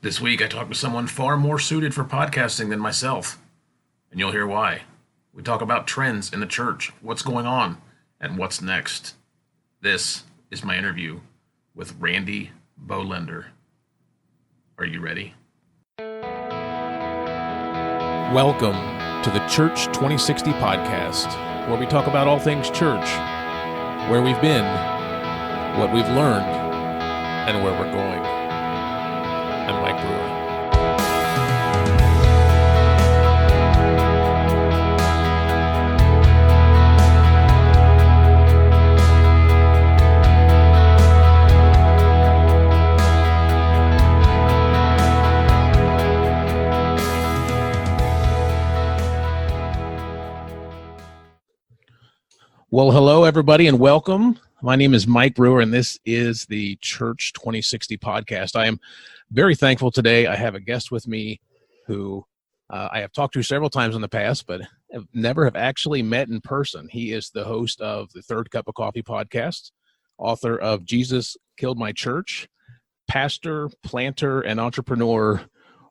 This week, I talked to someone far more suited for podcasting than myself, and you'll hear why. We talk about trends in the church, what's going on, and what's next. This is my interview with Randy Bohlender. Are you ready? Welcome to the Church 2060 podcast, where we talk about all things church, where we've been, what we've learned, and where we're going. I'm Mike Brewer. Well, hello, everybody, and welcome. My name is Mike Brewer, and this is the Church 2060 podcast. I am very thankful today. I have a guest with me who I have talked to several times in the past, but never have actually met in person. He is the host of the Third Cup of Coffee podcast, author of Jesus Killed My Church, pastor, planter, and entrepreneur,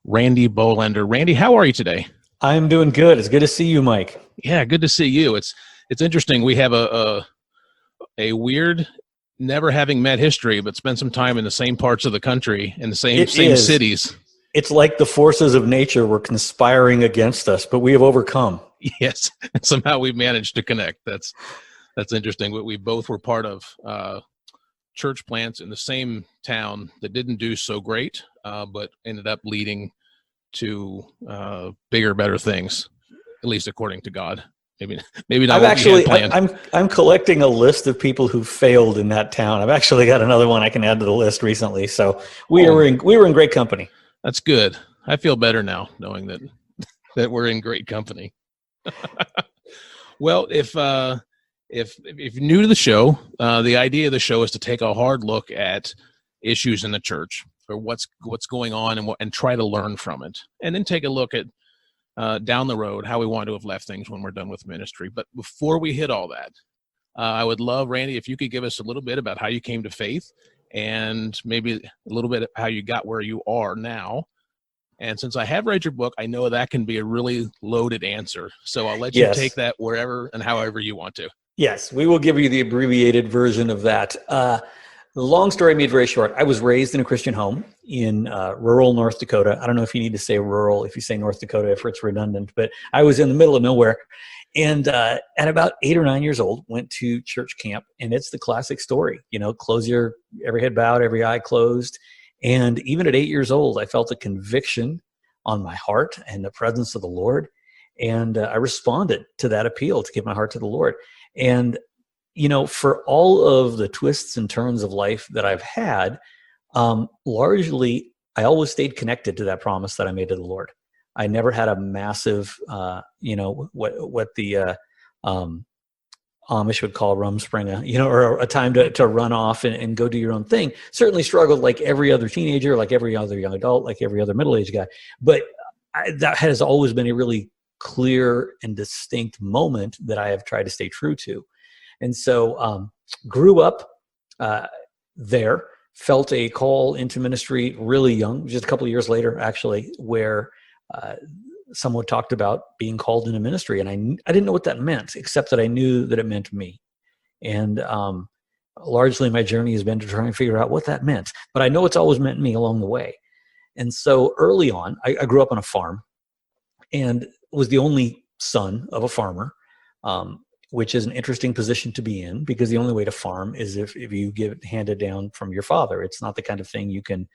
Randy Bohlender. Randy, how are you today? I'm doing good. It's good to see you, Mike. Yeah, good to see you. It's interesting. We have a weird, never having met history, but spent some time in the same parts of the country, in the same cities. It's like the forces of nature were conspiring against us, but we have overcome. Yes, and somehow we've managed to connect. That's interesting. We both were part of church plants in the same town that didn't do so great, but ended up leading to bigger, better things, at least according to God. Maybe not. I'm collecting a list of people who failed in that town. I've actually got another one I can add to the list recently. So we were in great company. That's good. I feel better now knowing that we're in great company. Well, if you're new to the show, the idea of the show is to take a hard look at issues in the church, or what's going on, and try to learn from it, and then take a look at down the road how we want to have left things when we're done with ministry. But before we hit all that, I would love, Randy, if you could give us a little bit about how you came to faith, and maybe a little bit of how you got where you are now. And since I have read your book, I know that can be a really loaded answer. So I'll let you take that wherever and however you want to. Yes, we will give you the abbreviated version of that. The long story made very short. I was raised in a Christian home in rural North Dakota. I don't know if you need to say rural, if you say North Dakota, if it's redundant, but I was in the middle of nowhere. And at about 8 or 9 years old, went to church camp, and it's the classic story. Every head bowed, every eye closed. And even at 8 years old, I felt a conviction on my heart and the presence of the Lord. And I responded to that appeal to give my heart to the Lord. And for all of the twists and turns of life that I've had, largely, I always stayed connected to that promise that I made to the Lord. I never had a massive, what the Amish would call rumspringa, or a time to run off and go do your own thing. Certainly struggled like every other teenager, like every other young adult, like every other middle-aged guy. But that has always been a really clear and distinct moment that I have tried to stay true to. And so grew up there, felt a call into ministry really young, just a couple of years later, actually, where someone talked about being called into ministry. And I didn't know what that meant, except that I knew that it meant me. And largely my journey has been to try and figure out what that meant. But I know it's always meant me along the way. And so early on, I grew up on a farm and was the only son of a farmer. Which is an interesting position to be in, because the only way to farm is if you get it handed down from your father. It's not the kind of thing you can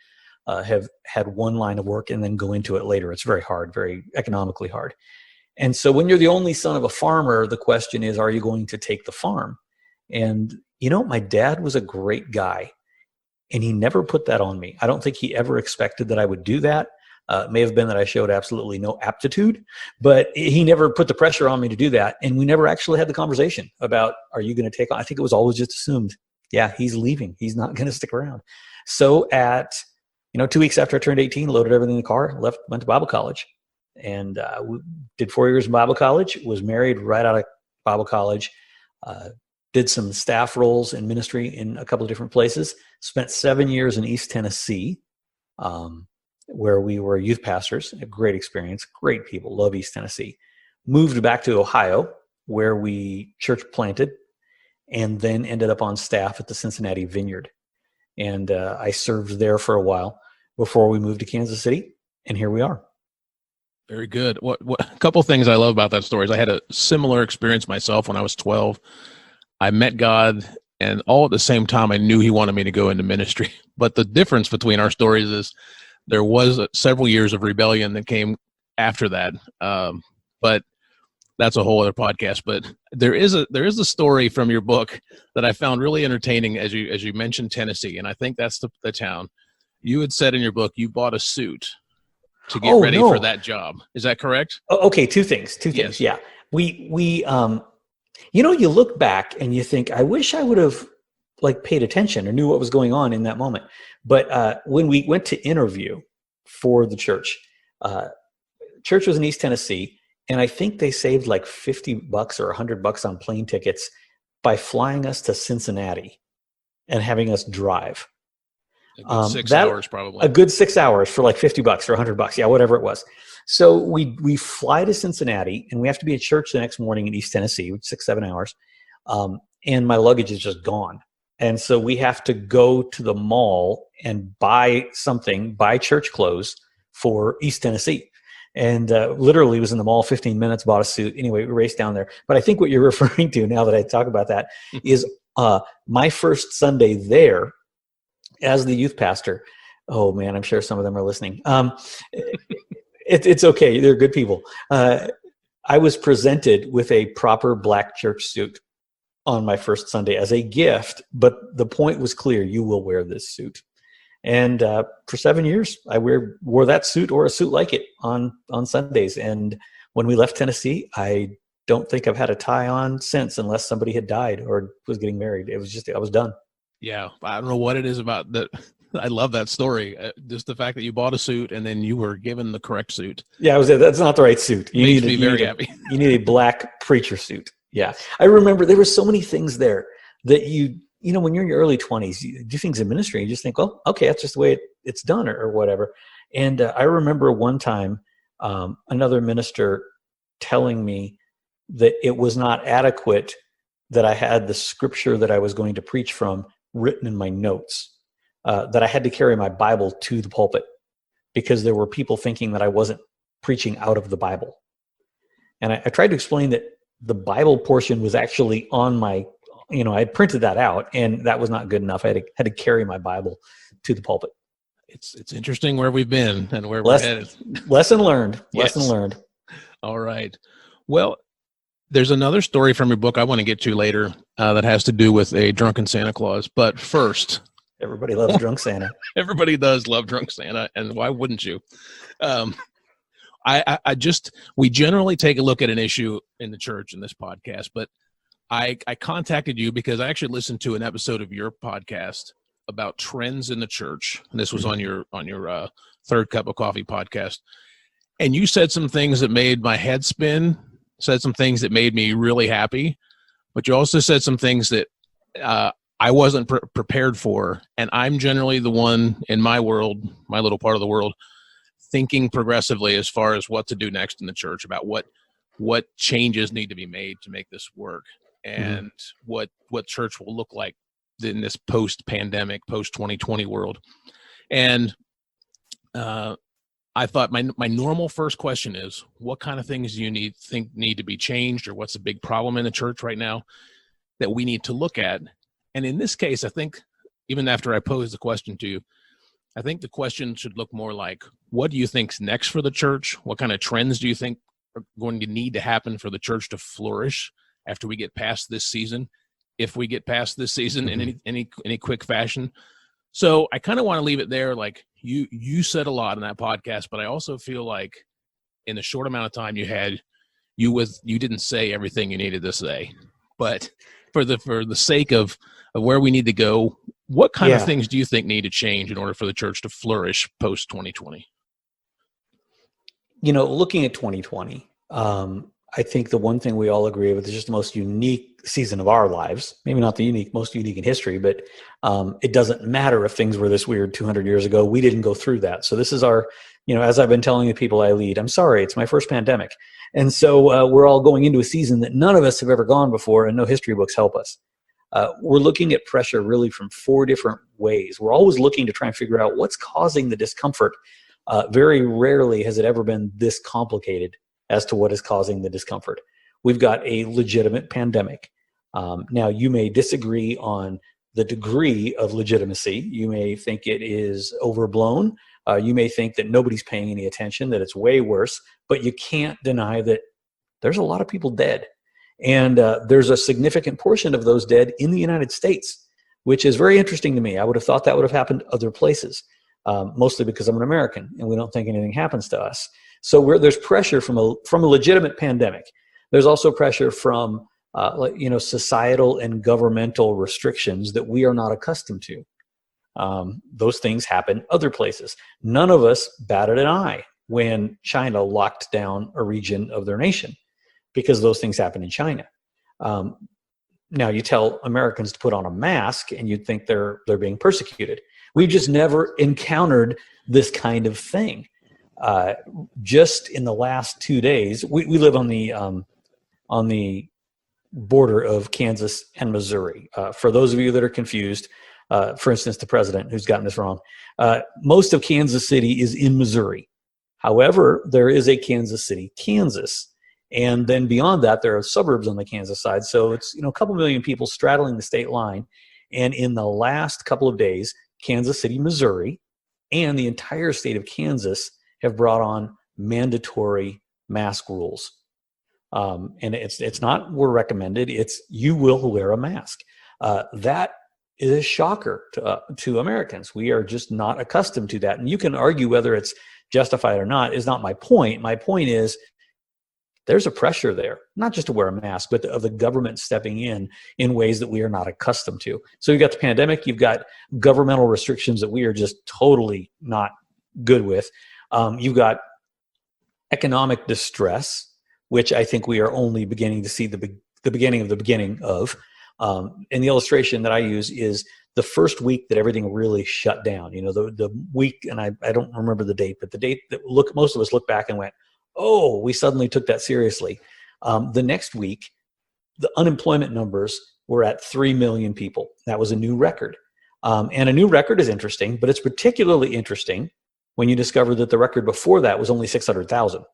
have had one line of work and then go into it later. It's very hard, very economically hard. And so when you're the only son of a farmer, the question is, are you going to take the farm? And, my dad was a great guy, and he never put that on me. I don't think he ever expected that I would do that. It may have been that I showed absolutely no aptitude, but he never put the pressure on me to do that. And we never actually had the conversation about, are you going to take on? I think it was always just assumed, yeah, he's leaving. He's not going to stick around. So at, 2 weeks after I turned 18, loaded everything in the car, went to Bible college, and did 4 years in Bible college, was married right out of Bible college, did some staff roles in ministry in a couple of different places, spent 7 years in East Tennessee, where we were youth pastors. A great experience, great people, love East Tennessee. Moved back to Ohio, where we church planted, and then ended up on staff at the Cincinnati Vineyard. And I served there for a while before we moved to Kansas City, and here we are. Very good. What a couple things I love about that story is I had a similar experience myself when I was 12. I met God, and all at the same time, I knew he wanted me to go into ministry. But the difference between our stories is there was several years of rebellion that came after that. But that's a whole other podcast. But there is a story from your book that I found really entertaining as you mentioned Tennessee, and I think that's the town. You had said in your book you bought a suit to get ready for that job. Is that correct? Okay, two things. Yes. Yeah, we you look back and you think, I wish I would have paid attention or knew what was going on in that moment. But when we went to interview for the church, church was in East Tennessee, and I think they saved like $50 or $100 on plane tickets by flying us to Cincinnati and having us drive. A good 6 hours, probably. A good 6 hours for like $50 or $100. Yeah, whatever it was. So we fly to Cincinnati, and we have to be at church the next morning in East Tennessee, which is 6-7 hours. And my luggage is just gone. And so we have to go to the mall and buy church clothes for East Tennessee. And literally was in the mall 15 minutes, bought a suit. Anyway, we raced down there. But I think what you're referring to, now that I talk about that, is my first Sunday there as the youth pastor. Oh, man, I'm sure some of them are listening. It's okay. They're good people. I was presented with a proper black church suit on my first Sunday as a gift, but the point was clear: you will wear this suit. And for 7 years, I wore that suit or a suit like it on Sundays. And when we left Tennessee, I don't think I've had a tie on since, unless somebody had died or was getting married. It was just, I was done. Yeah, I don't know what it is about that. I love that story. Just the fact that you bought a suit and then you were given the correct suit. Yeah, that's not the right suit. Makes me very happy. You need a black preacher suit. Yeah. I remember there were so many things there that when you're in your early 20s, you do things in ministry, you just think, well, okay, that's just the way it's done or whatever. And I remember one time another minister telling me that it was not adequate that I had the scripture that I was going to preach from written in my notes. That I had to carry my Bible to the pulpit because there were people thinking that I wasn't preaching out of the Bible. And I tried to explain that the Bible portion was actually on my, I had printed that out, and that was not good enough. I had to carry my Bible to the pulpit. It's interesting where we've been and where we're headed. Lesson learned. Yes. Lesson learned. All right. Well, there's another story from your book I want to get to later that has to do with a drunken Santa Claus. But first... Everybody loves drunk Santa. Everybody does love drunk Santa, and why wouldn't you? We generally take a look at an issue in the church in this podcast, but I contacted you because I actually listened to an episode of your podcast about trends in the church, and this was on your Third Cup of Coffee podcast, and you said some things that made my head spin, said some things that made me really happy, but you also said some things that I wasn't prepared for, and I'm generally the one in my world, my little part of the world, thinking progressively as far as what to do next in the church, about what changes need to be made to make this work, and what church will look like in this post-pandemic, post-2020 world. And I thought my normal first question is, what kind of things do you think need to be changed, or what's a big problem in the church right now that we need to look at? And in this case, I think, even after I pose the question to you, I think the question should look more like, what do you think's next for the church? What kind of trends do you think are going to need to happen for the church to flourish after we get past this season? If we get past this season in any quick fashion. So I kind of want to leave it there. Like you said a lot in that podcast, but I also feel like in the short amount of time you had, you didn't say everything you needed to say. But for the sake of where we need to go, what kind of things do you think need to change in order for the church to flourish post 2020? Looking at 2020, I think the one thing we all agree with is just the most unique season of our lives. Maybe not the most unique in history, but it doesn't matter if things were this weird 200 years ago. We didn't go through that. So this is our, as I've been telling the people I lead, I'm sorry, it's my first pandemic. And so we're all going into a season that none of us have ever gone before, and no history books help us. We're looking at pressure really from 4 different ways. We're always looking to try and figure out what's causing the discomfort. Very rarely has it ever been this complicated as to what is causing the discomfort. We've got a legitimate pandemic. Now, you may disagree on the degree of legitimacy. You may think it is overblown. You may think that nobody's paying any attention, that it's way worse, but you can't deny that there's a lot of people dead. And there's a significant portion of those dead in the United States, which is very interesting to me. I would have thought that would have happened other places, mostly because I'm an American and we don't think anything happens to us. So there's pressure from a legitimate pandemic. There's also pressure from societal and governmental restrictions that we are not accustomed to. Those things happen other places. None of us batted an eye when China locked down a region of their nation, because those things happen in China. Now you tell Americans to put on a mask and you'd think they're being persecuted. We've just never encountered this kind of thing. Just in the last 2 days, we live on the border of Kansas and Missouri. For those of you that are confused, for instance, the president who's gotten this wrong, most of Kansas City is in Missouri. However, there is a Kansas City, Kansas. And then beyond that, there are suburbs on the Kansas side. So it's, a couple million people straddling the state line. And in the last couple of days, Kansas City, Missouri, and the entire state of Kansas have brought on mandatory mask rules. And it's not we're recommended, it's you will wear a mask. That is a shocker to Americans. We are just not accustomed to that. And you can argue whether it's justified or not is not my point. My point is there's a pressure there, not just to wear a mask, but of the government stepping in ways that we are not accustomed to. So you've got the pandemic, you've got governmental restrictions that we are just totally not good with. You've got economic distress, which I think we are only beginning to see the beginning of the beginning of. And the illustration that I use is the first week that everything really shut down. The week, and I don't remember the date, but the date that most of us look back and went, oh, we suddenly took that seriously. The next week, the unemployment numbers were at 3 million people. That was a new record. And a new record is interesting, but it's particularly interesting when you discover that the record before that was only 600,000.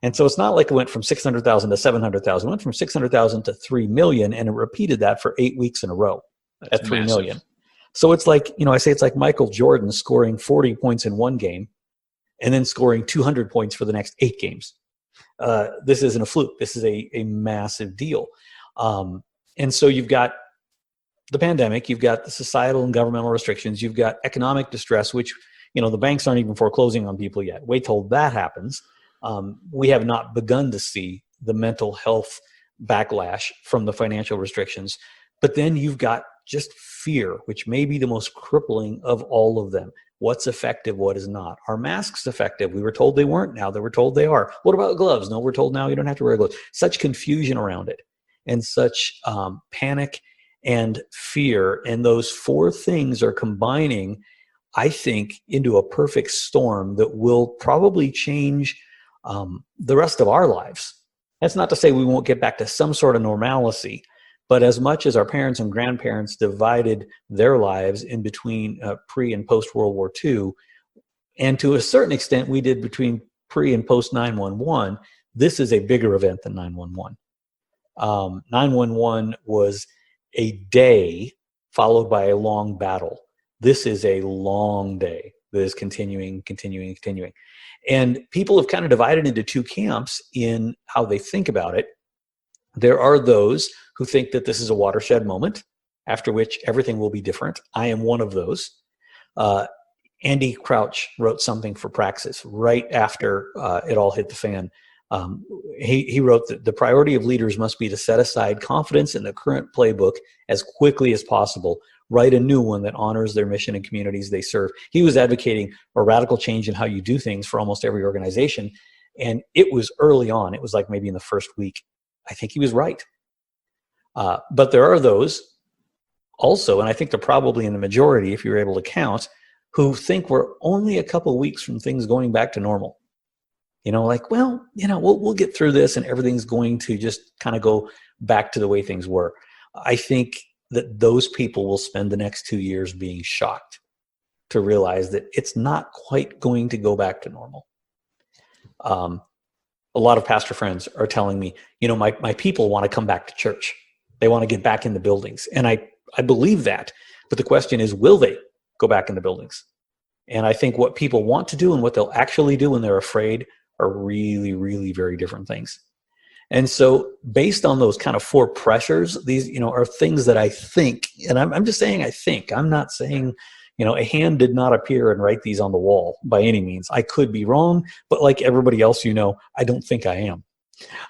And so it's not like it went from 600,000 to 700,000. It went from 600,000 to 3 million, and it repeated that for 8 weeks in a row at 3 million. So it's like, I say it's like Michael Jordan scoring 40 points in one game and then scoring 200 points for the next 8 games. This isn't a fluke. This is a massive deal. And so you've got the pandemic, you've got the societal and governmental restrictions, you've got economic distress, which, the banks aren't even foreclosing on people yet. Wait till that happens. We have not begun to see the mental health backlash from the financial restrictions. But then you've got just fear, which may be the most crippling of all of them. What's effective, what is not? Are masks effective? We were told they weren't. Now they were told they are. What about gloves? No, we're told now you don't have to wear gloves. Such confusion around it and such panic and fear. And those 4 things are combining, I think, into a perfect storm that will probably change the rest of our lives. That's not to say we won't get back to some sort of normalcy, but as much as our parents and grandparents divided their lives in between pre and post World War II, and to a certain extent we did between pre and post 9/11, this is a bigger event than 9/11. 9/11 was a day followed by a long battle. This is a long day that is continuing. And people have kind of divided into 2 camps in how they think about it. There are those who think that this is a watershed moment after which everything will be different. I am one of those. Andy Crouch wrote something for Praxis right after it all hit the fan. He wrote that the priority of leaders must be to set aside confidence in the current playbook as quickly as possible, write a new one that honors their mission and communities they serve. He was advocating a radical change in how you do things for almost every organization. And it was early on. It was like maybe in the first week. I think he was right. But there are those also, and I think they're probably in the majority, if you're able to count, who think we're only a couple of weeks from things going back to normal. Like, well, we'll get through this and everything's going to just kind of go back to the way things were. I think that those people will spend the next 2 years being shocked to realize that it's not quite going to go back to normal. A lot of pastor friends are telling me, my people want to come back to church. They want to get back in the buildings. And I believe that. But the question is, will they go back in the buildings? And I think what people want to do and what they'll actually do when they're afraid are really, really very different things. And so based on those kind of 4 pressures, these, are things that I think, and I'm just saying I think, I'm not saying, a hand did not appear and write these on the wall by any means. I could be wrong, but like everybody else, I don't think I am.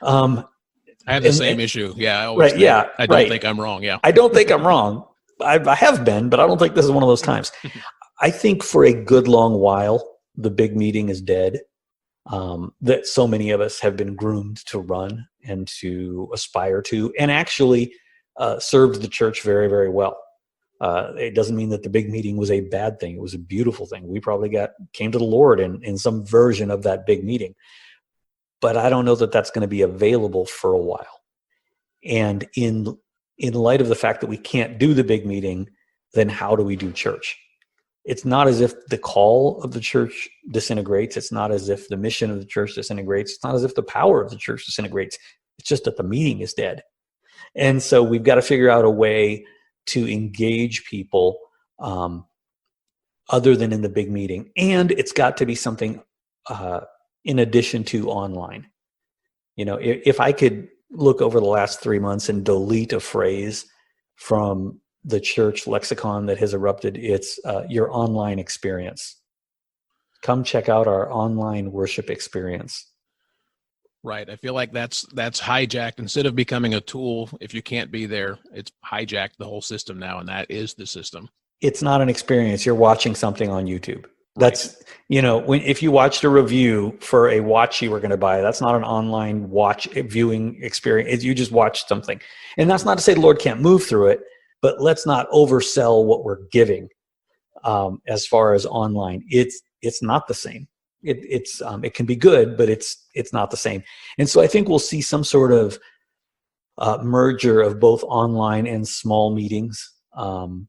I have the same issue. Yeah. I always right. Yeah. I don't think I'm wrong. Yeah. I don't think I'm wrong. I have been, but I don't think this is one of those times. I think for a good long while, the big meeting is dead. That so many of us have been groomed to run and to aspire to, and actually served the church very, very well. It doesn't mean that the big meeting was a bad thing. It was a beautiful thing. We probably came to the Lord in some version of that big meeting. But I don't know that that's going to be available for a while. And in light of the fact that we can't do the big meeting, then how do we do church? It's not as if the call of the church disintegrates. It's not as if the mission of the church disintegrates. It's not as if the power of the church disintegrates. It's just that the meeting is dead. And so we've got to figure out a way to engage people other than in the big meeting. And it's got to be something in addition to online. If I could look over the last 3 months and delete a phrase from the church lexicon that has erupted, it's your online experience. Come check out our online worship experience. Right. I feel like that's hijacked. Instead of becoming a tool, if you can't be there, it's hijacked the whole system now, and that is the system. It's not an experience. You're watching something on YouTube. That's, if you watched a review for a watch you were going to buy, that's not an online watch viewing experience. You just watched something. And that's not to say the Lord can't move through it, but let's not oversell what we're giving as far as online. It's not the same. It can be good, but it's not the same. And so I think we'll see some sort of merger of both online and small meetings. I'm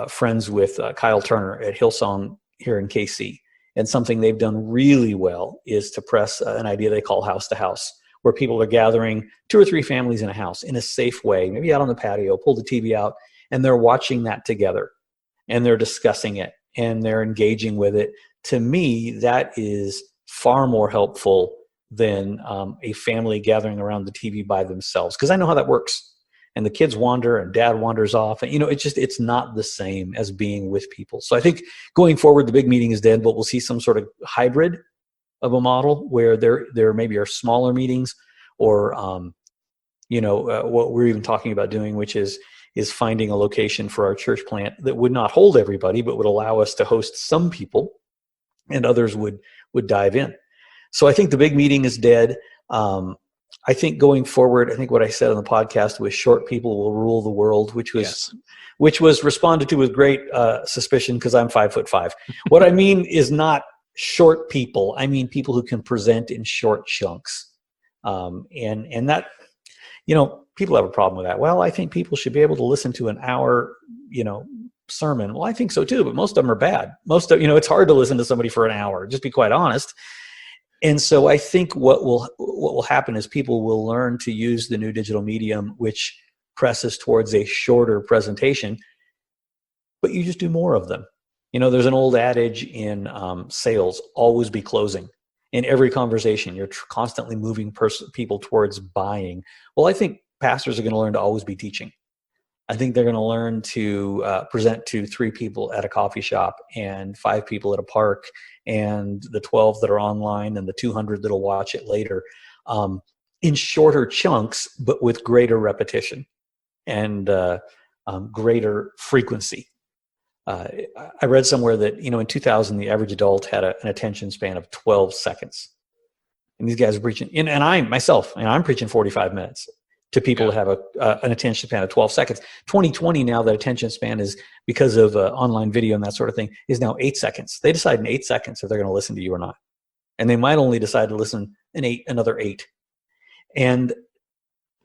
friends with Kyle Turner at Hillsong here in KC, and something they've done really well is to press an idea they call house to house, where people are gathering 2 or 3 families in a house in a safe way, maybe out on the patio, pull the TV out, and they're watching that together, and they're discussing it, and they're engaging with it. To me, that is far more helpful than a family gathering around the TV by themselves, because I know how that works. And the kids wander and dad wanders off. And, it's not the same as being with people. So I think going forward, the big meeting is dead, but we'll see some sort of hybrid of a model where there maybe are smaller meetings or, what we're even talking about doing, which is finding a location for our church plant that would not hold everybody, but would allow us to host some people and others would dive in. So I think the big meeting is dead. I think going forward, I think what I said on the podcast was short people will rule the world, which was responded to with great suspicion because I'm 5'5". What I mean is not short people. I mean people who can present in short chunks. And that, people have a problem with that. Well, I think people should be able to listen to an hour, sermon. Well, I think so too, but most of them are bad. It's hard to listen to somebody for an hour, just be quite honest. And so I think what will happen is people will learn to use the new digital medium, which presses towards a shorter presentation, but you just do more of them. There's an old adage in sales, always be closing. In every conversation, you're constantly moving people towards buying. Well, I think pastors are going to learn to always be teaching. I think they're going to learn to present to 3 people at a coffee shop and 5 people at a park and the 12 that are online and the 200 that'll watch it later in shorter chunks, but with greater repetition and greater frequency. I read somewhere that, in 2000, the average adult had an attention span of 12 seconds. And these guys are preaching, and I myself, and I'm preaching 45 minutes to people that have an attention span of 12 seconds. 2020 now, that attention span is, because of online video and that sort of thing, is now 8 seconds. They decide in 8 seconds if they're going to listen to you or not. And they might only decide to listen in another 8. And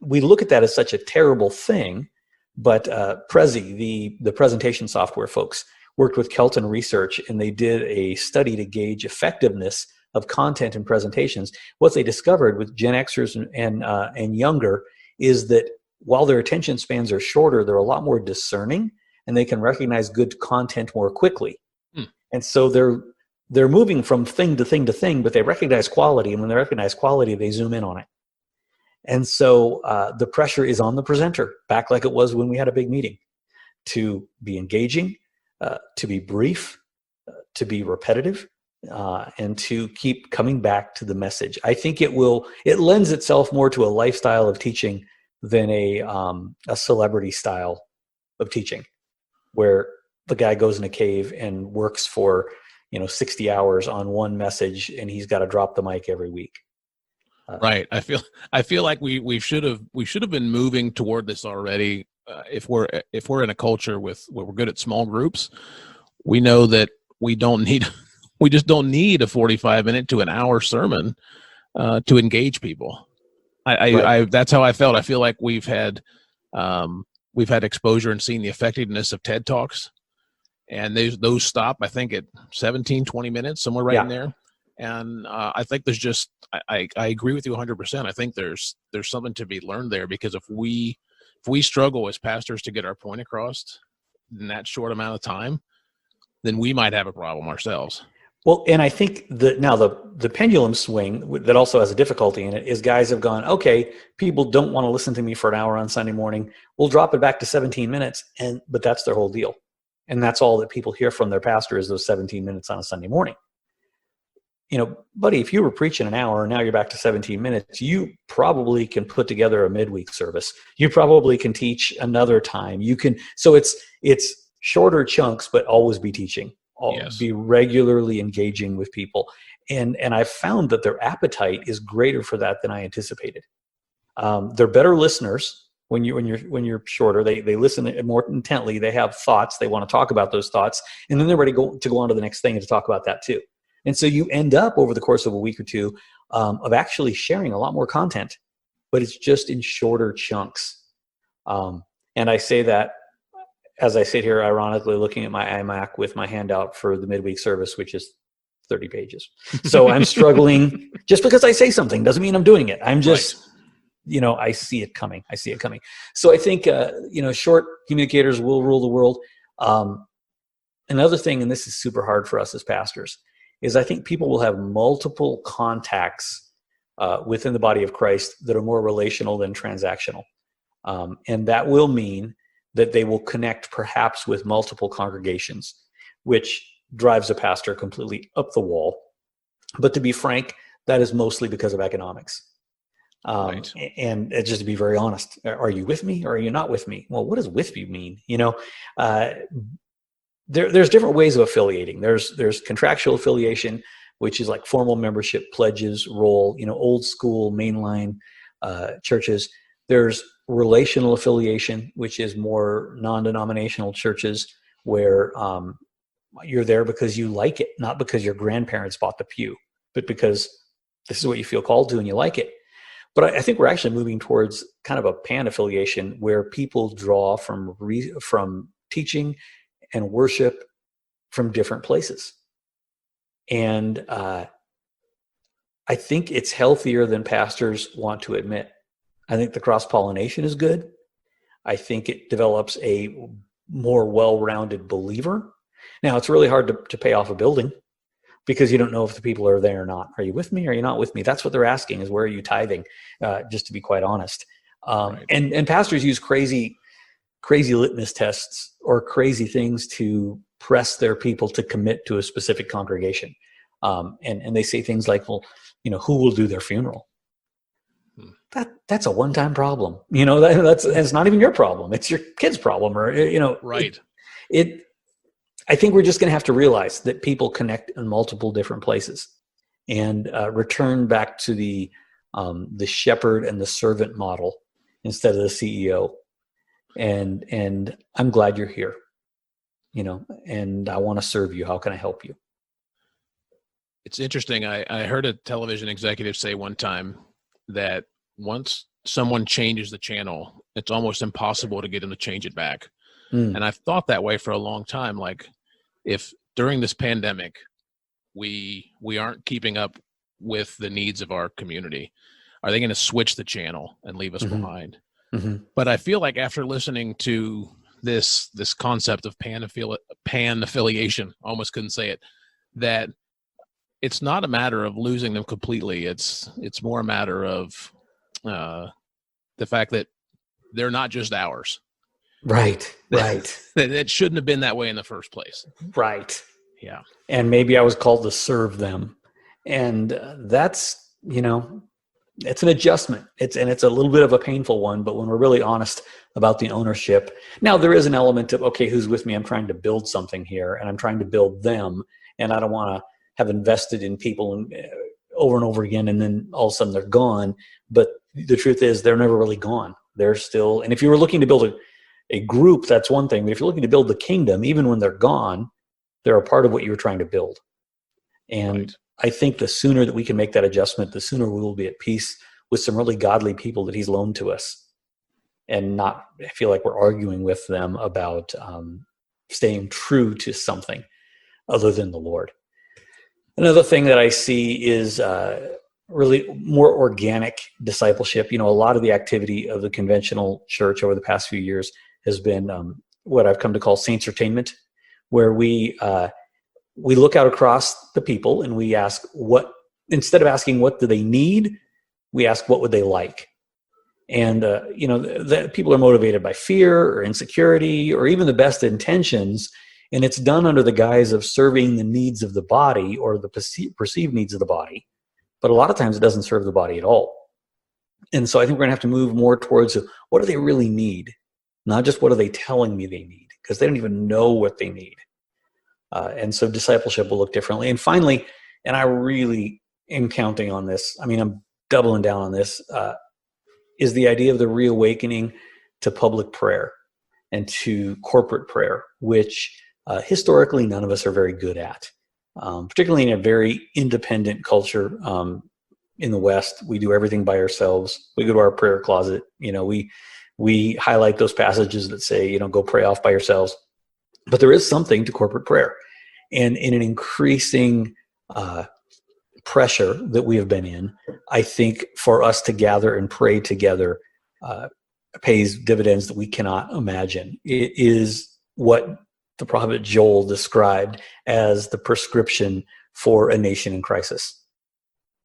we look at that as such a terrible thing, but Prezi, the presentation software folks, worked with Kelton Research, and they did a study to gauge effectiveness of content and presentations. What they discovered with Gen Xers and younger is that while their attention spans are shorter, they're a lot more discerning, and they can recognize good content more quickly. And so they're moving from thing to thing to thing, but they recognize quality, and when they recognize quality, they zoom in on it. And so the pressure is on the presenter, back like it was when we had a big meeting, to be engaging, to be brief, to be repetitive, and to keep coming back to the message. I think it lends itself more to a lifestyle of teaching than a celebrity style of teaching, where the guy goes in a cave and works for 60 hours on one message, and he's got to drop the mic every week. Right. I feel like we should have been moving toward this already. If we're in a culture where we're good at small groups, we know that we just don't need a 45-minute to an hour sermon to engage people. Right. That's how I felt. I feel like we've had exposure and seen the effectiveness of TED Talks, and those stop, I think, at 17, 20 minutes, somewhere right in there. And I think there's just, I agree with you 100%. I think there's something to be learned there, because if we struggle as pastors to get our point across in that short amount of time, then we might have a problem ourselves. Well, and I think that now the pendulum swing that also has a difficulty in it is guys have gone, okay, people don't want to listen to me for an hour on Sunday morning. We'll drop it back to 17 minutes, but that's their whole deal. And that's all that people hear from their pastor is those 17 minutes on a Sunday morning. Buddy, if you were preaching an hour and now you're back to 17 minutes, you probably can put together a midweek service. You probably can teach another time. So it's shorter chunks, but always be teaching. Yes. Be regularly engaging with people. And I've found that their appetite is greater for that than I anticipated. They're better listeners when you're shorter. They listen more intently. They have thoughts. They want to talk about those thoughts. And then they're ready to go on to the next thing and to talk about that too. And so you end up over the course of a week or two of actually sharing a lot more content, but it's just in shorter chunks. And I say that as I sit here, ironically, looking at my iMac with my handout for the midweek service, which is 30 pages. So I'm struggling. Just because I say something doesn't mean I'm doing it. I'm just, I see it coming. So I think, short communicators will rule the world. Another thing, and this is super hard for us as pastors, is I think people will have multiple contacts within the body of Christ that are more relational than transactional. And that will mean that they will connect perhaps with multiple congregations, which drives a pastor completely up the wall. But to be frank, that is mostly because of economics. Right. And just to be very honest, are you with me or are you not with me? Well, what does with me mean? There's different ways of affiliating. There's contractual affiliation, which is like formal membership, pledges, roll, old school mainline churches. There's relational affiliation, which is more non-denominational churches where you're there because you like it, not because your grandparents bought the pew, but because this is what you feel called to and you like it. But I think we're actually moving towards kind of a pan affiliation where people draw from teaching and worship from different places. And I think it's healthier than pastors want to admit. I think the cross-pollination is good. I think it develops a more well-rounded believer. Now, it's really hard to pay off a building because you don't know if the people are there or not. Are you with me or are you not with me? That's what they're asking is, where are you tithing? Just to be quite honest. Right. And pastors use crazy litmus tests or crazy things to press their people to commit to a specific congregation. And they say things like, well, who will do their funeral? That's a one-time problem. That's not even your problem. It's your kid's problem, or Right. I think we're just going to have to realize that people connect in multiple different places, and return back to the shepherd and the servant model instead of the CEO. And I'm glad you're here, and I want to serve you. How can I help you? It's interesting. I heard a television executive say one time that once someone changes the channel, it's almost impossible to get them to change it back. And I've thought that way for a long time. Like, if during this pandemic, we aren't keeping up with the needs of our community, are they going to switch the channel and leave us behind? But I feel like after listening to this concept of pan affiliation, almost couldn't say it, that it's not a matter of losing them completely. It's more a matter of the fact that they're not just ours. Right. It shouldn't have been that way in the first place. Right. Yeah. And maybe I was called to serve them. And that's, it's an adjustment. It's a little bit of a painful one, but when we're really honest about the ownership, now there is an element of, okay, who's with me? I'm trying to build something here, and I'm trying to build them. And I don't want to have invested in people over and over again, and then all of a sudden they're gone. But the truth is, they're never really gone. They're still, and if you were looking to build a group, that's one thing. But if you're looking to build the kingdom, even when they're gone, they're a part of what you were trying to build. And right. I think the sooner that we can make that adjustment, the sooner we will be at peace with some really godly people that he's loaned to us, and not feel like we're arguing with them about staying true to something other than the Lord. Another thing that I see is really more organic discipleship. A lot of the activity of the conventional church over the past few years has been what I've come to call saints-ertainment, where we look out across the people and we ask instead of asking what do they need, we ask what would they like. And the people are motivated by fear or insecurity or even the best intentions, and it's done under the guise of serving the needs of the body or the perceived needs of the body. But a lot of times it doesn't serve the body at all. And so I think we're going to have to move more towards what do they really need, not just what are they telling me they need, because they don't even know what they need. And so discipleship will look differently. And finally, and I really am counting on this, I'm doubling down on this, is the idea of the reawakening to public prayer and to corporate prayer, which historically none of us are very good at, particularly in a very independent culture. In the West, we do everything by ourselves. We go to our prayer closet. We highlight those passages that say, go pray off by yourselves. But there is something to corporate prayer. And in an increasing pressure that we have been in, I think for us to gather and pray together pays dividends that we cannot imagine. It is what the prophet Joel described as the prescription for a nation in crisis.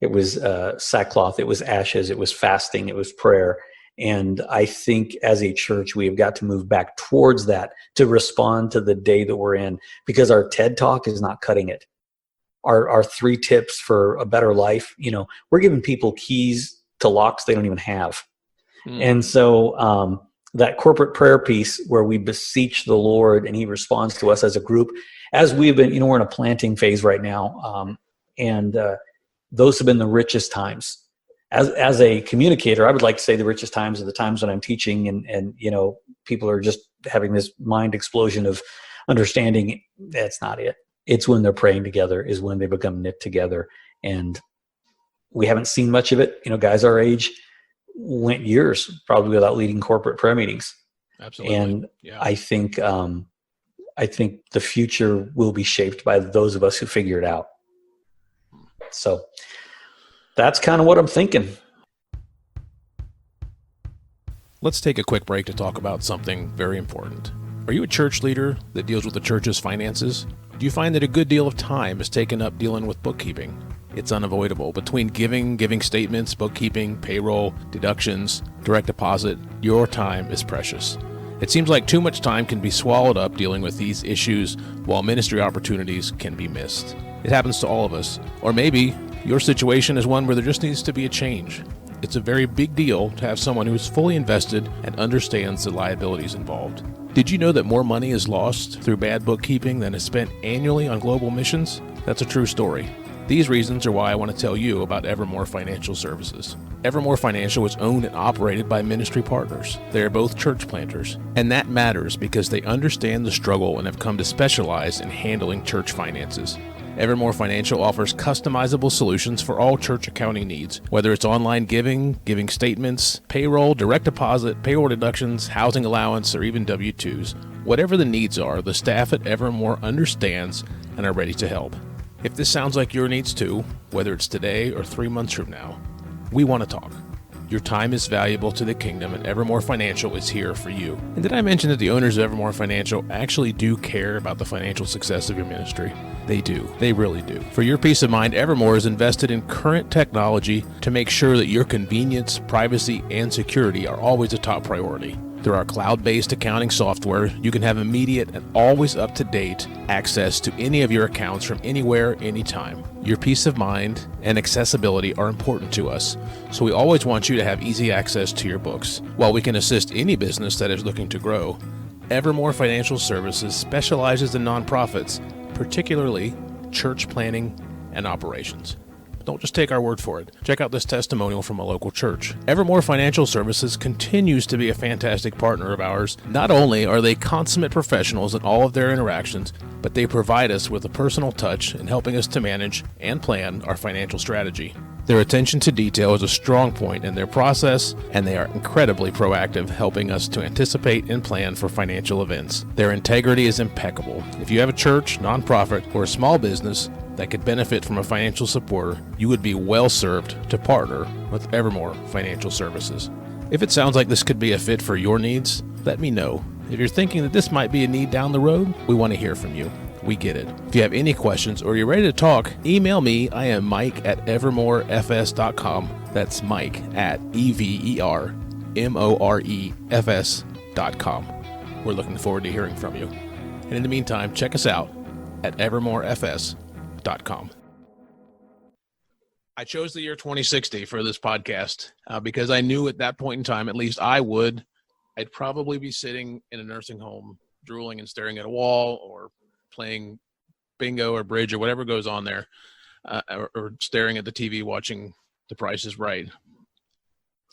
It was sackcloth, it was ashes, it was fasting, it was prayer. And I think as a church, we have got to move back towards that to respond to the day that we're in, because our TED Talk is not cutting it. Our 3 tips for a better life, we're giving people keys to locks they don't even have. And so that corporate prayer piece where we beseech the Lord and he responds to us as a group, as we've been, we're in a planting phase right now. And those have been the richest times. As a communicator, I would like to say the richest times are the times when I'm teaching and people are just having this mind explosion of understanding. That's not it. It's when they're praying together is when they become knit together. And we haven't seen much of it. Guys our age went years probably without leading corporate prayer meetings. Absolutely. And yeah. I think the future will be shaped by those of us who figure it out. So that's kind of what I'm thinking. Let's take a quick break to talk about something very important. Are you a church leader that deals with the church's finances? Do you find that a good deal of time is taken up dealing with bookkeeping? It's unavoidable. Between giving statements, bookkeeping, payroll, deductions, direct deposit, your time is precious. It seems like too much time can be swallowed up dealing with these issues while ministry opportunities can be missed. It happens to all of us. Or maybe your situation is one where there just needs to be a change. It's a very big deal to have someone who is fully invested and understands the liabilities involved. Did you know that more money is lost through bad bookkeeping than is spent annually on global missions? That's a true story. These reasons are why I want to tell you about Evermore Financial Services. Evermore Financial is owned and operated by ministry partners. They are both church planters, and that matters because they understand the struggle and have come to specialize in handling church finances. Evermore Financial offers customizable solutions for all church accounting needs, whether it's online giving, giving statements, payroll, direct deposit, payroll deductions, housing allowance, or even W-2s. Whatever the needs are, the staff at Evermore understands and are ready to help. If this sounds like your needs too, whether it's today or 3 months from now, we want to talk. Your time is valuable to the kingdom, and Evermore Financial is here for you. And did I mention that the owners of Evermore Financial actually do care about the financial success of your ministry? They do. They really do. For your peace of mind, Evermore is invested in current technology to make sure that your convenience, privacy, and security are always a top priority. Through our cloud-based accounting software, you can have immediate and always up-to-date access to any of your accounts from anywhere, anytime. Your peace of mind and accessibility are important to us, so we always want you to have easy access to your books. While we can assist any business that is looking to grow, Evermore Financial Services specializes in nonprofits, particularly church planning and operations. Don't just take our word for it. Check out this testimonial from a local church. Evermore Financial Services continues to be a fantastic partner of ours. Not only are they consummate professionals in all of their interactions, but they provide us with a personal touch in helping us to manage and plan our financial strategy. Their attention to detail is a strong point in their process, and they are incredibly proactive, helping us to anticipate and plan for financial events. Their integrity is impeccable. If you have a church, nonprofit, or a small business that could benefit from a financial supporter, you would be well served to partner with Evermore Financial Services. If it sounds like this could be a fit for your needs, let me know. If you're thinking that this might be a need down the road, we want to hear from you. We get it. If you have any questions or you're ready to talk, email me. I am Mike at evermorefs.com. That's Mike at evermorefs.com. We're looking forward to hearing from you. And in the meantime, check us out at evermorefs.com. I chose the year 2060 for this podcast because I knew at that point in time, at least I'd probably be sitting in a nursing home, drooling and staring at a wall, or playing bingo or bridge or whatever goes on there, or staring at the TV watching The Price is Right,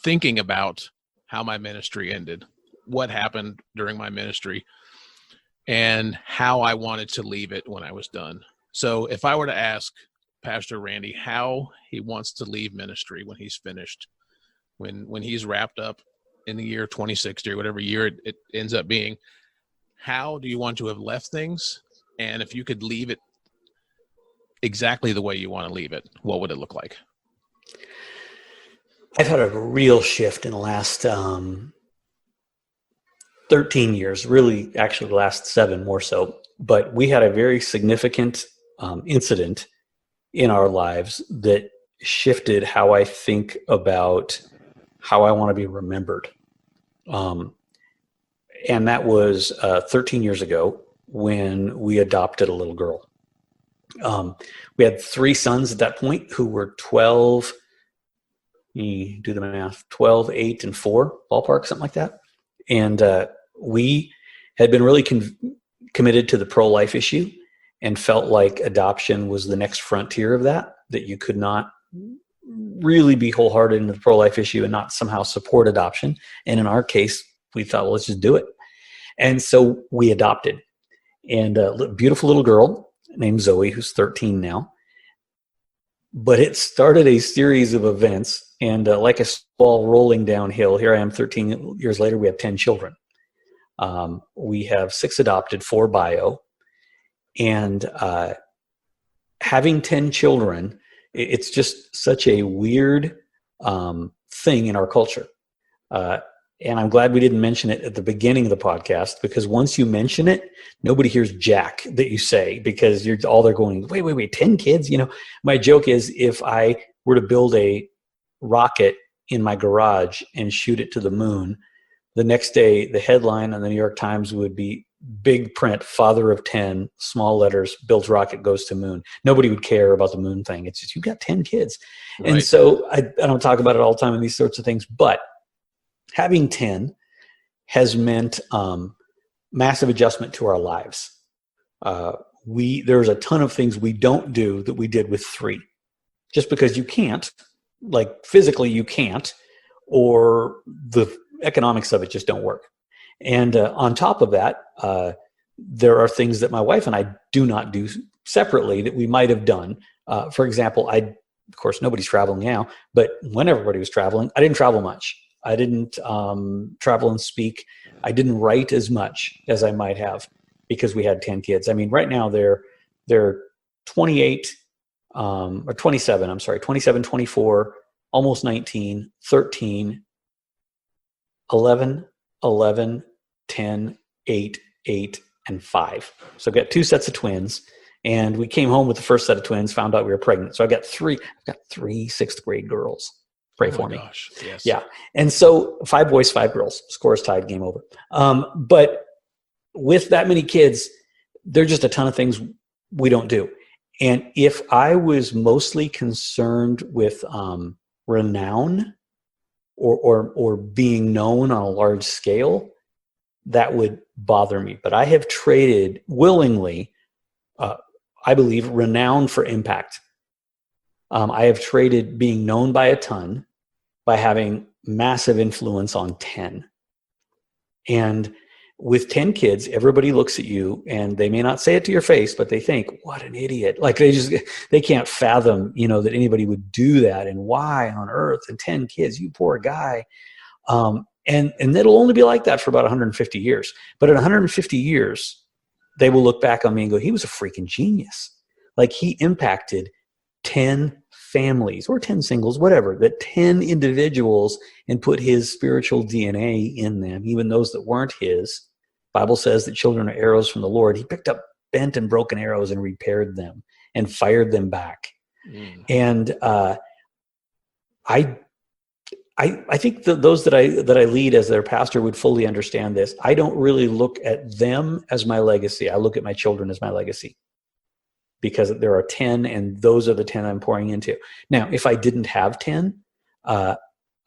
thinking about how my ministry ended, what happened during my ministry, and how I wanted to leave it when I was done. So if I were to ask Pastor Randy how he wants to leave ministry when he's finished, when he's wrapped up in the year 2060 or whatever year it ends up being, how do you want to have left things? And if you could leave it exactly the way you want to leave it, what would it look like? I've had a real shift in the last 13 years, really actually the last 7 more so. But we had a very significant incident in our lives that shifted how I think about how I want to be remembered. And that was 13 years ago when we adopted a little girl. We had 3 sons at that point who were 12, you do the math, 12, 8, and 4, ballpark, something like that. And we had been really committed to the pro-life issue and felt like adoption was the next frontier of that you could not really be wholehearted in the pro-life issue and not somehow support adoption. And in our case, we thought, well, let's just do it. And so we adopted. And a beautiful little girl named Zoe, who's 13 now. But it started a series of events. And like a ball rolling downhill, here I am 13 years later, we have 10 children. We have 6 adopted, 4 bio. And having 10 children, it's just such a weird thing in our culture. And I'm glad we didn't mention it at the beginning of the podcast, because once you mention it, nobody hears jack that you say, because they're going, wait, 10 kids? You know, my joke is, if I were to build a rocket in my garage and shoot it to the moon, the next day, the headline on the New York Times would be big print, father of 10, small letters, builds rocket, goes to moon. Nobody would care about the moon thing. It's just, you got 10 kids. Right. And so I don't talk about it all the time in these sorts of things, but having 10 has meant massive adjustment to our lives. There's a ton of things we don't do that we did with 3. just because you can't, like physically you can't, or the economics of it just don't work. And on top of that, there are things that my wife and I do not do separately that we might have done. For example, of course, nobody's traveling now, but when everybody was traveling, I didn't travel much. I didn't travel and speak. I didn't write as much as I might have because we had 10 kids. I mean, right now they're 28 or 27, I'm sorry, 27, 24, almost 19, 13, 11, 11, 10, 8, 8, and 5. So I've got 2 sets of twins. And we came home with the first set of twins, found out we were pregnant. So I've got three 6th grade girls. Pray for me. Gosh. Yes. Yeah. And so 5 boys, 5 girls. Scores tied, game over. But with that many kids, there's just a ton of things we don't do. And if I was mostly concerned with renown or being known on a large scale, that would bother me. But I have traded willingly, I believe, renown for impact. I have traded being known by a ton by having massive influence on 10. And with 10 kids, everybody looks at you and they may not say it to your face, but they think, what an idiot. Like they can't fathom, that anybody would do that. And why on earth? And 10 kids, you poor guy. And it'll only be like that for about 150 years. But in 150 years, they will look back on me and go, he was a freaking genius. Like he impacted 10 families or 10 singles, whatever, that 10 individuals, and put his spiritual DNA in them, even those that weren't his. Bible says that children are arrows from the Lord. He picked up bent and broken arrows and repaired them and fired them back. And I think that those that I lead as their pastor would fully understand this. I don't really look at them as my legacy. I look at my children as my legacy, because there are 10 and those are the 10 I'm pouring into. Now, if I didn't have 10, I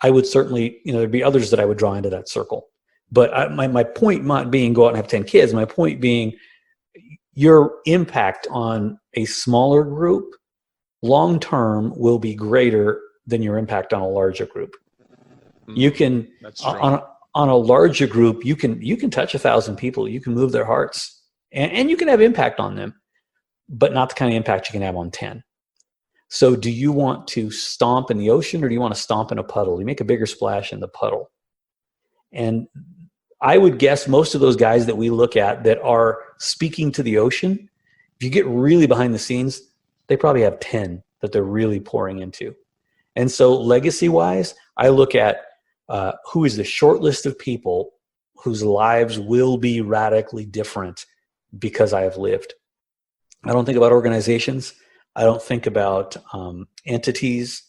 would certainly, there'd be others that I would draw into that circle. But my point not being go out and have 10 kids. My point being your impact on a smaller group long-term will be greater than your impact on a larger group. You can, on a larger group, you can touch 1,000 people. You can move their hearts and you can have impact on them, but not the kind of impact you can have on 10. So do you want to stomp in the ocean or do you want to stomp in a puddle? You make a bigger splash in the puddle. And I would guess most of those guys that we look at that are speaking to the ocean, if you get really behind the scenes, they probably have 10 that they're really pouring into. And so legacy-wise, I look at who is the short list of people whose lives will be radically different because I have lived. I don't think about organizations. I don't think about entities.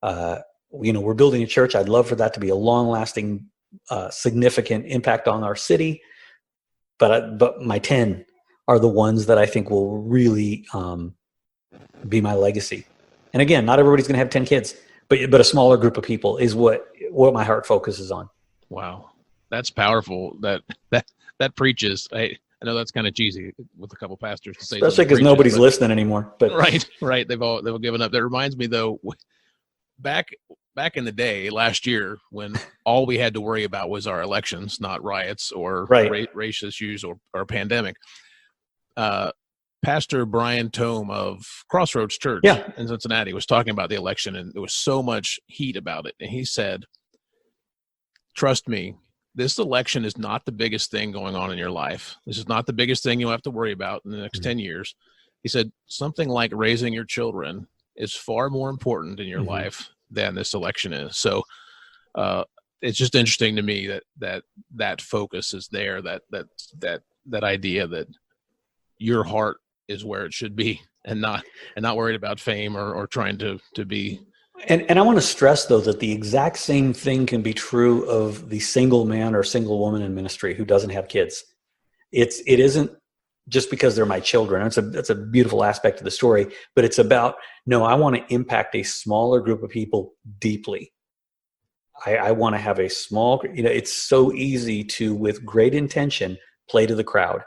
We're building a church. I'd love for that to be a long-lasting, significant impact on our city. But my 10 are the ones that I think will really be my legacy. And again, not everybody's going to have 10 kids, but a smaller group of people is what my heart focuses on. Wow, that's powerful. That preaches. I know that's kind of cheesy with a couple pastors to say, especially because nobody's listening anymore. But right, they've all given up. That reminds me though, back in the day, last year, when all we had to worry about was our elections, not riots or race issues or a pandemic. Pastor Brian Tome of Crossroads Church in Cincinnati was talking about the election, and there was so much heat about it. And he said, trust me, this election is not the biggest thing going on in your life. This is not the biggest thing you'll have to worry about in the next 10 years. He said, something like raising your children is far more important in your life than this election is. So it's just interesting to me that focus is there, that idea that your heart is where it should be, and not worried about fame or trying to be. And I want to stress though that the exact same thing can be true of the single man or single woman in ministry who doesn't have kids. It isn't just because they're my children. That's a beautiful aspect of the story, but it's about, no, I want to impact a smaller group of people deeply. I want to have a small, it's so easy to, with great intention, play to the crowd.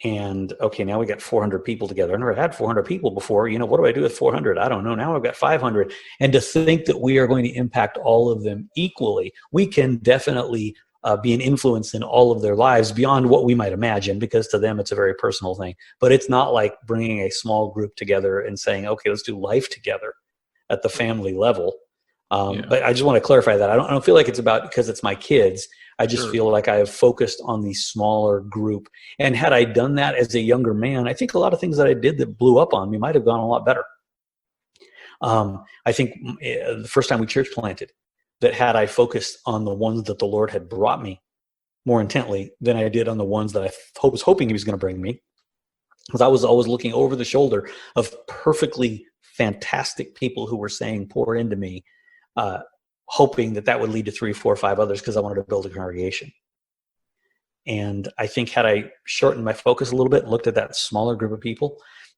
And okay, now we got 400 people together. I never had 400 people before. What do I do with 400? I don't know. Now I've got 500. And to think that we are going to impact all of them equally, we can definitely be an influence in all of their lives beyond what we might imagine, because to them it's a very personal thing. But it's not like bringing a small group together and saying, okay, let's do life together at the family level. But I just want to clarify that. I don't feel like it's about because it's my kids. I just feel like I have focused on the smaller group. And had I done that as a younger man, I think a lot of things that I did that blew up on me might have gone a lot better. I think the first time we church planted, that had I focused on the ones that the Lord had brought me more intently than I did on the ones that I was hoping he was going to bring me, because I was always looking over the shoulder of perfectly fantastic people who were saying, pour into me, hoping that would lead to 3, 4, 5 others, because I wanted to build a congregation. And I think had I shortened my focus a little bit and looked at that smaller group of people,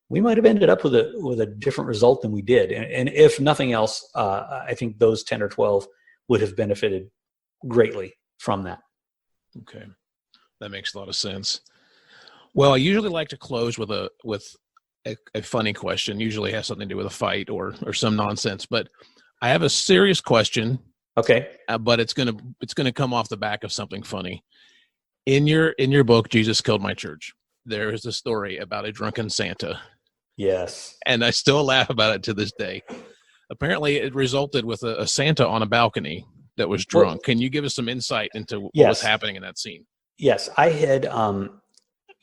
we might have ended up with a different result than we did. And if nothing else, I think those 10 or 12 would have benefited greatly from that. Okay. That makes a lot of sense. Well, I usually like to close with a funny question. Usually has something to do with a fight or some nonsense, but I have a serious question. Okay. But it's gonna come off the back of something funny. In your book, Jesus Killed My Church, there is a story about a drunken Santa. Yes. And I still laugh about it to this day. Apparently, it resulted with a Santa on a balcony that was drunk. Well, can you give us some insight into what was happening in that scene? Yes, I had.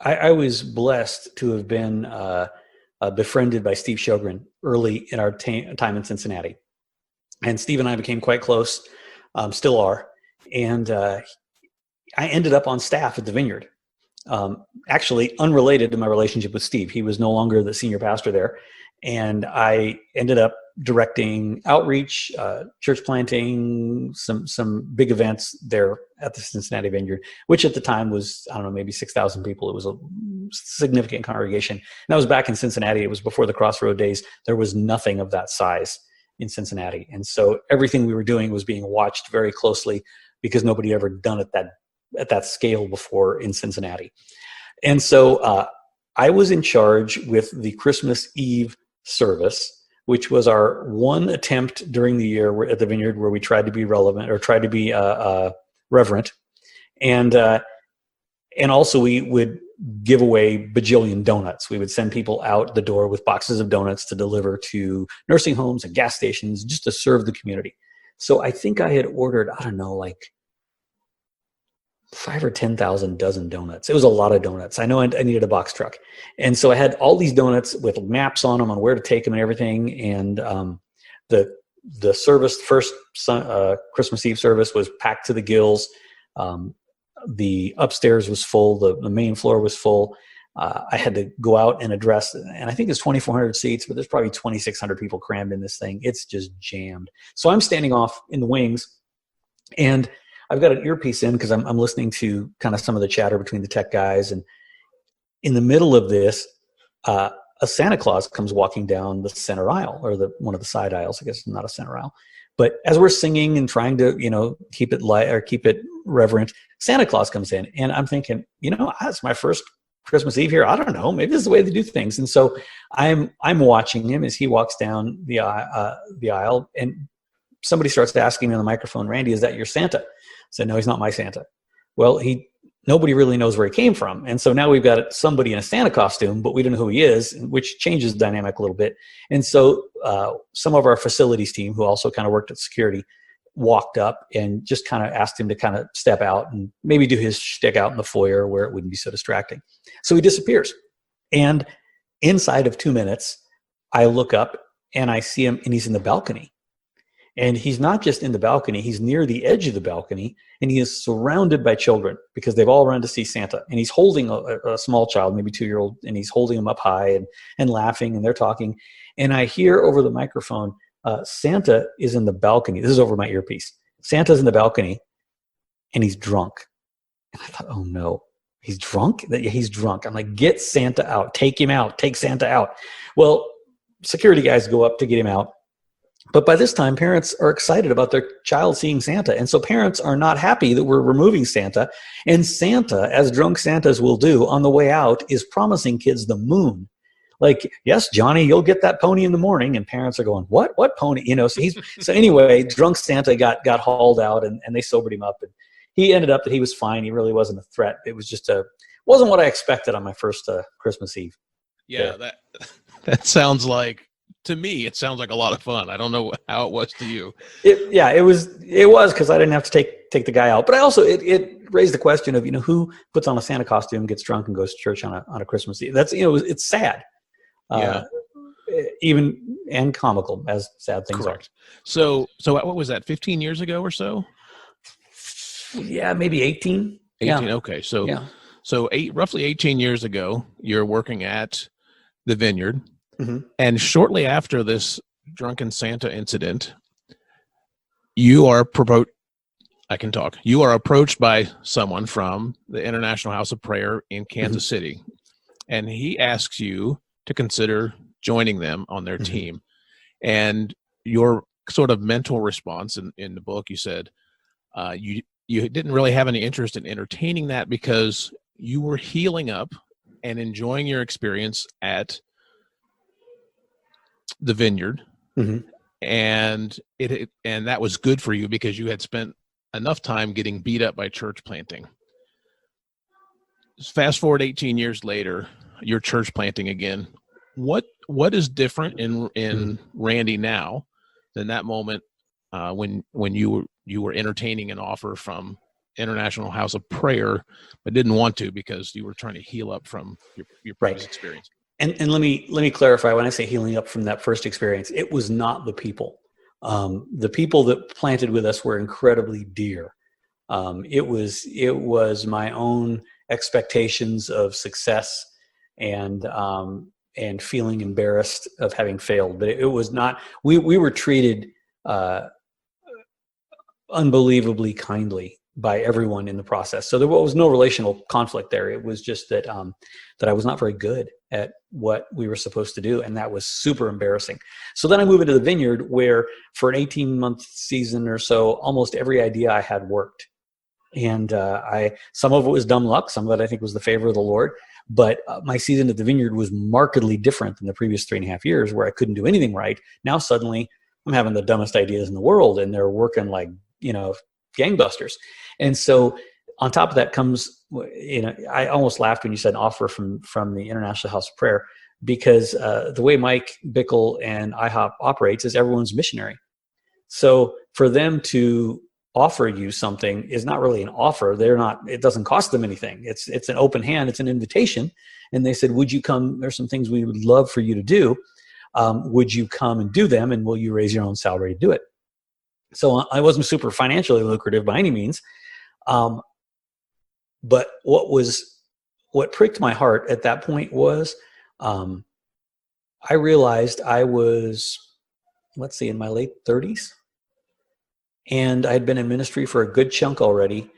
I was blessed to have been befriended by Steve Sjogren early in our time in Cincinnati. And Steve and I became quite close, still are. And I ended up on staff at the Vineyard, actually unrelated to my relationship with Steve. He was no longer the senior pastor there. And I ended up directing outreach, church planting, some big events there at the Cincinnati Vineyard, which at the time was, I don't know, maybe 6,000 people. It was a significant congregation. And that was back in Cincinnati. It was before the Crossroad days. There was nothing of that size in Cincinnati. And so everything we were doing was being watched very closely, because nobody had ever done it at that scale before in Cincinnati. And so I was in charge with the Christmas Eve service, which was our one attempt during the year at the Vineyard where we tried to be relevant or tried to be reverent. And also we would give away bajillion donuts. We would send people out the door with boxes of donuts to deliver to nursing homes and gas stations just to serve the community. So I think I had ordered, I don't know, like 5,000 or 10,000 dozen donuts. It was a lot of donuts. I know I needed a box truck. And so I had all these donuts with maps on them on where to take them and everything. And the service, first Christmas Eve service, was packed to the gills. The upstairs was full. The main floor was full. I had to go out and address, and I think it's 2,400 seats, but there's probably 2,600 people crammed in this thing. It's just jammed. So I'm standing off in the wings, and I've got an earpiece in because I'm listening to kind of some of the chatter between the tech guys. And in the middle of this, a Santa Claus comes walking down the center aisle, or one of the side aisles. I guess it's not a center aisle. But as we're singing and trying to, keep it light or keep it reverent, Santa Claus comes in, and I'm thinking, that's my first Christmas Eve here. I don't know, maybe this is the way they do things. And so I'm watching him as he walks down the aisle, and somebody starts asking me on the microphone, "Randy, is that your Santa?" I said, "No, he's not my Santa." Well, nobody really knows where he came from. And so now we've got somebody in a Santa costume, but we don't know who he is, which changes the dynamic a little bit. And so some of our facilities team, who also kind of worked at security, walked up and just kind of asked him to kind of step out and maybe do his shtick out in the foyer where it wouldn't be so distracting. So he disappears. And inside of 2 minutes, I look up and I see him, and he's in the balcony. And he's not just in the balcony, he's near the edge of the balcony, and he is surrounded by children because they've all run to see Santa. And he's holding a small child, maybe 2-year-old, and he's holding him up high and laughing, and they're talking. And I hear over the microphone, Santa is in the balcony. This is over my earpiece. Santa's in the balcony, and he's drunk. And I thought, oh no, he's drunk? He's drunk. I'm like, get Santa out. Take him out. Take Santa out. Well, security guys go up to get him out. But by this time, parents are excited about their child seeing Santa. And so parents are not happy that we're removing Santa. And Santa, as drunk Santas will do on the way out, is promising kids the moon. Like, yes, Johnny, you'll get that pony in the morning. And parents are going, what pony? So anyway, drunk Santa got hauled out, and they sobered him up. And he ended up that he was fine. He really wasn't a threat. It was just wasn't what I expected on my first Christmas Eve. Yeah, that sounds like, to me, it sounds like a lot of fun. I don't know how it was to you. It was because I didn't have to take the guy out. But I also, it raised the question of, who puts on a Santa costume, gets drunk, and goes to church on a Christmas Eve. That's, it's sad. Yeah. Even and comical, as sad things Correct. So what was that, 15 years ago or so? Yeah, maybe 18. 18, yeah. Okay. So yeah. So roughly 18 years ago, you're working at the Vineyard. Mm-hmm. And shortly after this drunken Santa incident, you are approached by someone from the International House of Prayer in Kansas Mm-hmm. City. And he asks you to consider joining them on their Mm-hmm. team. And your sort of mental response in the book, you said you didn't really have any interest in entertaining that because you were healing up and enjoying your experience at the Vineyard. Mm-hmm. And and that was good for you because you had spent enough time getting beat up by church planting. Fast forward 18 years later, you're church planting again. What is different in Randy now than that moment when you were entertaining an offer from International House of Prayer, but didn't want to because you were trying to heal up from your previous experience? And let me clarify, when I say healing up from that first experience, it was not the people. The people that planted with us were incredibly dear. It was my own expectations of success and feeling embarrassed of having failed. But it was not. We were treated unbelievably kindly by everyone in the process. So there was no relational conflict there. It was just that I was not very good at what we were supposed to do, and that was super embarrassing. So then I moved into the Vineyard, where for an 18-month season or so, almost every idea I had worked. And some of it was dumb luck, some of it I think was the favor of the Lord. But my season at the Vineyard was markedly different than the previous 3.5 years, where I couldn't do anything right. Now suddenly I'm having the dumbest ideas in the world, and they're working like gangbusters. And so on top of that comes, I almost laughed when you said an offer from the International House of Prayer, because the way Mike Bickle and IHOP operates is everyone's missionary. So for them to offer you something is not really an offer. It doesn't cost them anything. It's an open hand. It's an invitation. And they said, would you come? There's some things we would love for you to do. Would you come and do them? And will you raise your own salary to do it? So I wasn't super financially lucrative by any means. But what pricked my heart at that point was, I realized I was, in my late 30s, and I'd been in ministry for a good chunk already,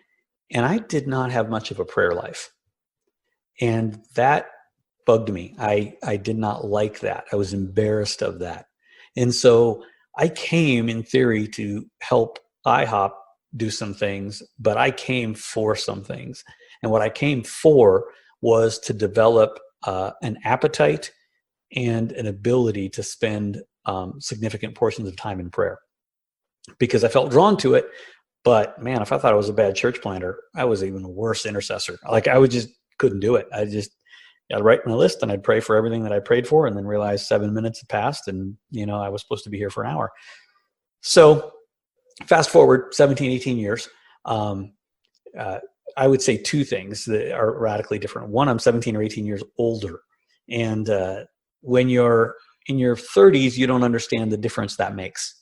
and I did not have much of a prayer life. And that bugged me. I did not like that. I was embarrassed of that. And so I came in theory to help IHOP do some things, but I came for some things. And what I came for was to develop an appetite and an ability to spend significant portions of time in prayer, because I felt drawn to it. But man, if I thought I was a bad church planter, I was even a worse intercessor. Like I just couldn't do it. I'd write my list and I'd pray for everything that I prayed for, and then realize 7 minutes had passed, and I was supposed to be here for an hour. So fast forward 17, 18 years. I would say two things that are radically different. One, I'm 17 or 18 years older. And when you're in your 30s, you don't understand the difference that makes.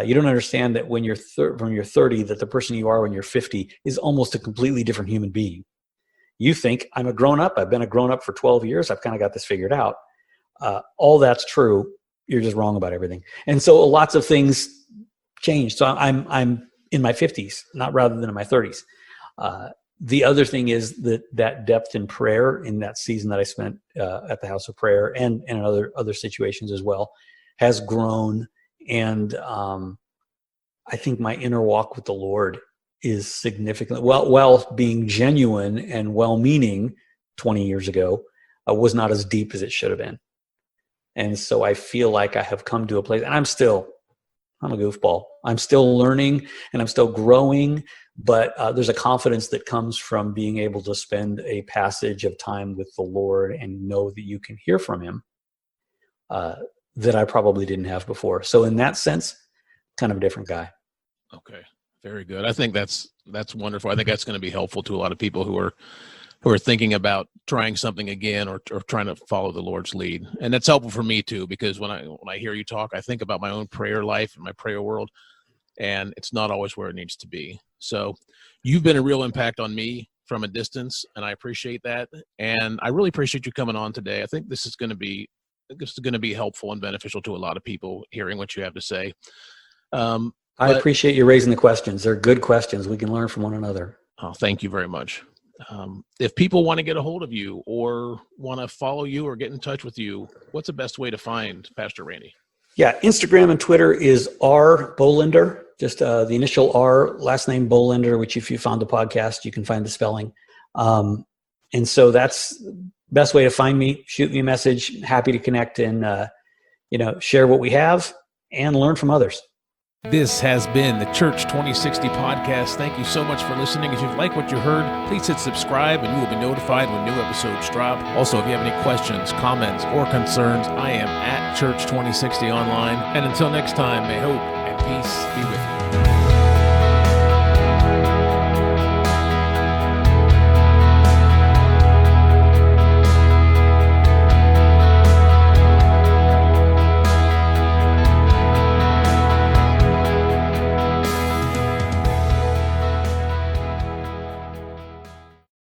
You don't understand that when you're 30, that the person you are when you're 50 is almost a completely different human being. You think, I'm a grown-up. I've been a grown-up for 12 years. I've kind of got this figured out. All that's true. You're just wrong about everything. And so lots of things changed. So I'm in my 50s, not rather than in my 30s. The other thing is that depth in prayer in that season that I spent at the House of Prayer and in other situations as well has grown And I think my inner walk with the Lord is significantly, well, being genuine and well-meaning 20 years ago, was not as deep as it should have been. And so I feel like I have come to a place, and I'm a goofball. I'm still learning and I'm still growing, but there's a confidence that comes from being able to spend a passage of time with the Lord and know that you can hear from him, that I probably didn't have before. So in that sense, kind of a different guy. Okay. Very good. I think that's wonderful. I think that's going to be helpful to a lot of people who are thinking about trying something again or trying to follow the Lord's lead. And that's helpful for me too, because when I hear you talk, I think about my own prayer life and my prayer world, and it's not always where it needs to be. So you've been a real impact on me from a distance, and I appreciate that. And I really appreciate you coming on today. I think this is going to be helpful and beneficial to a lot of people hearing what you have to say. I appreciate you raising the questions. They're good questions. We can learn from one another. Oh, thank you very much. If people want to get a hold of you or want to follow you or get in touch with you, what's the best way to find Pastor Randy? Yeah, Instagram and Twitter is R Bohlender, just the initial R, last name Bohlender, which if you found the podcast, you can find the spelling. And so that's the best way to find me. Shoot me a message. Happy to connect and share what we have and learn from others. This has been the Church 2060 podcast. Thank you so much for listening. If you've liked what you heard, please hit subscribe and you will be notified when new episodes drop. Also, if you have any questions, comments, or concerns, I am at Church 2060 online. And until next time, may hope and peace be with you.